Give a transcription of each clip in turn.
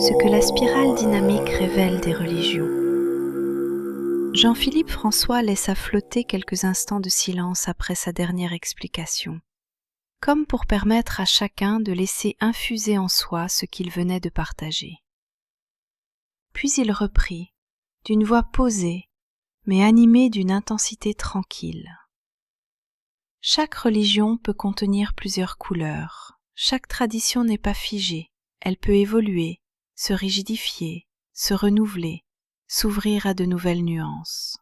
Ce que la spirale dynamique révèle des religions. Jean-Philippe François laissa flotter quelques instants de silence après sa dernière explication, comme pour permettre à chacun de laisser infuser en soi ce qu'il venait de partager. Puis il reprit, d'une voix posée, mais animée d'une intensité tranquille. Chaque religion peut contenir plusieurs couleurs. Chaque tradition n'est pas figée, elle peut évoluer, se rigidifier, se renouveler, s'ouvrir à de nouvelles nuances.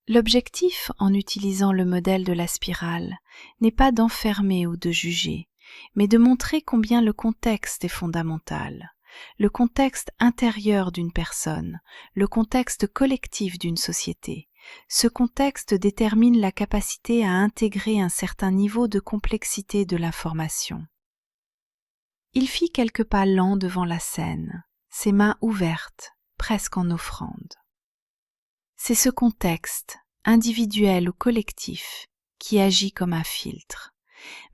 L'objectif, en utilisant le modèle de la spirale, n'est pas d'enfermer ou de juger, mais de montrer combien le contexte est fondamental, le contexte intérieur d'une personne, le contexte collectif d'une société. Ce contexte détermine la capacité à intégrer un certain niveau de complexité de l'information. Il fit quelques pas lents devant la scène, ses mains ouvertes, presque en offrande. C'est ce contexte, individuel ou collectif, qui agit comme un filtre.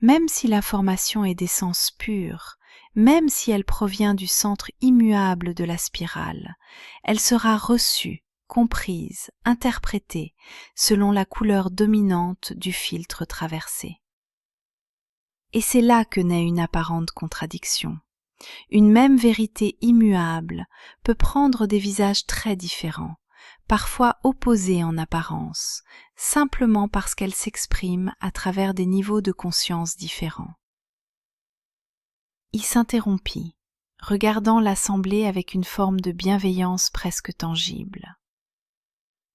Même si l'information est d'essence pure, même si elle provient du centre immuable de la spirale, elle sera reçue, comprise, interprétée, selon la couleur dominante du filtre traversé. Et c'est là que naît une apparente contradiction. Une même vérité immuable peut prendre des visages très différents, parfois opposés en apparence, simplement parce qu'elle s'exprime à travers des niveaux de conscience différents. Il s'interrompit, regardant l'assemblée avec une forme de bienveillance presque tangible.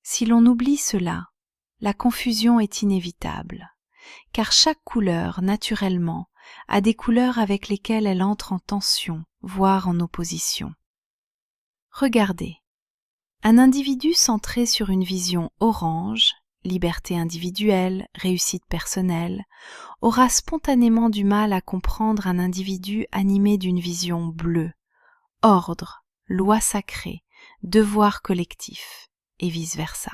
Si l'on oublie cela, la confusion est inévitable, car chaque couleur, naturellement, a des couleurs avec lesquelles elle entre en tension, voire en opposition. Regardez, un individu centré sur une vision orange, liberté individuelle, réussite personnelle, aura spontanément du mal à comprendre un individu animé d'une vision bleue, ordre, loi sacrée, devoir collectif, et vice-versa.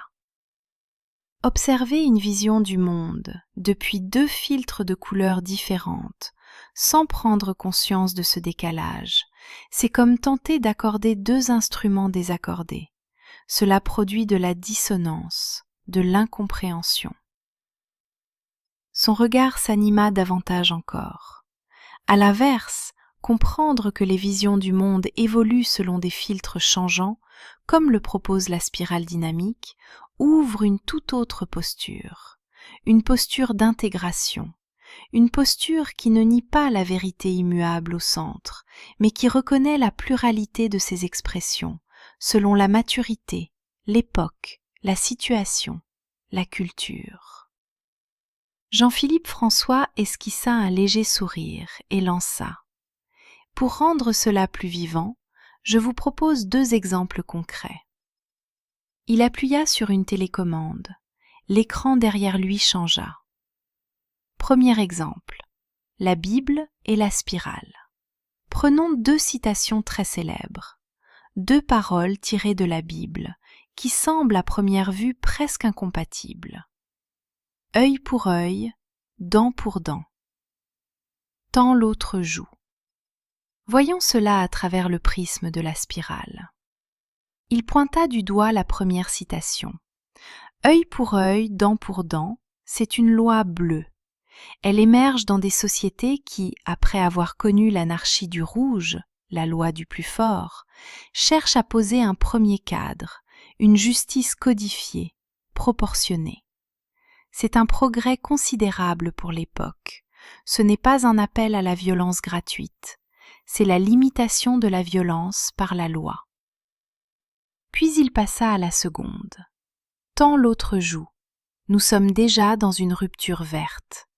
Observer une vision du monde depuis deux filtres de couleurs différentes, sans prendre conscience de ce décalage, c'est comme tenter d'accorder deux instruments désaccordés. Cela produit de la dissonance, de l'incompréhension. Son regard s'anima davantage encore. À l'inverse, comprendre que les visions du monde évoluent selon des filtres changeants, comme le propose la spirale dynamique, ouvre une toute autre posture, une posture d'intégration, une posture qui ne nie pas la vérité immuable au centre, mais qui reconnaît la pluralité de ses expressions, selon la maturité, l'époque, la situation, la culture. Jean-Philippe François esquissa un léger sourire et lança. Pour rendre cela plus vivant, je vous propose deux exemples concrets. Il appuya sur une télécommande. L'écran derrière lui changea. Premier exemple, la Bible et la spirale. Prenons deux citations très célèbres. Deux paroles tirées de la Bible, qui semblent à première vue presque incompatibles. Œil pour œil, dent pour dent. Tant l'autre joue. Voyons cela à travers le prisme de la spirale. Il pointa du doigt la première citation. Œil pour œil, dent pour dent, c'est une loi bleue. Elle émerge dans des sociétés qui, après avoir connu l'anarchie du rouge, la loi du plus fort, cherchent à poser un premier cadre, une justice codifiée, proportionnée. C'est un progrès considérable pour l'époque. Ce n'est pas un appel à la violence gratuite, c'est la limitation de la violence par la loi. Puis il passa à la seconde. Tant l'autre joue. Nous sommes déjà dans une rupture verte.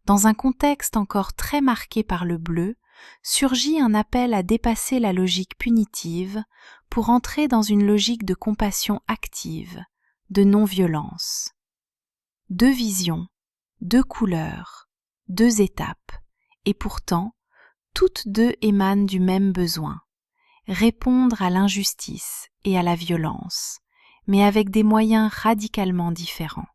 Dans un contexte encore très marqué par le bleu, surgit un appel à dépasser la logique punitive pour entrer dans une logique de compassion active, de non-violence. Deux visions, deux couleurs, deux étapes, et pourtant, toutes deux émanent du même besoin, répondre à l'injustice et à la violence, mais avec des moyens radicalement différents.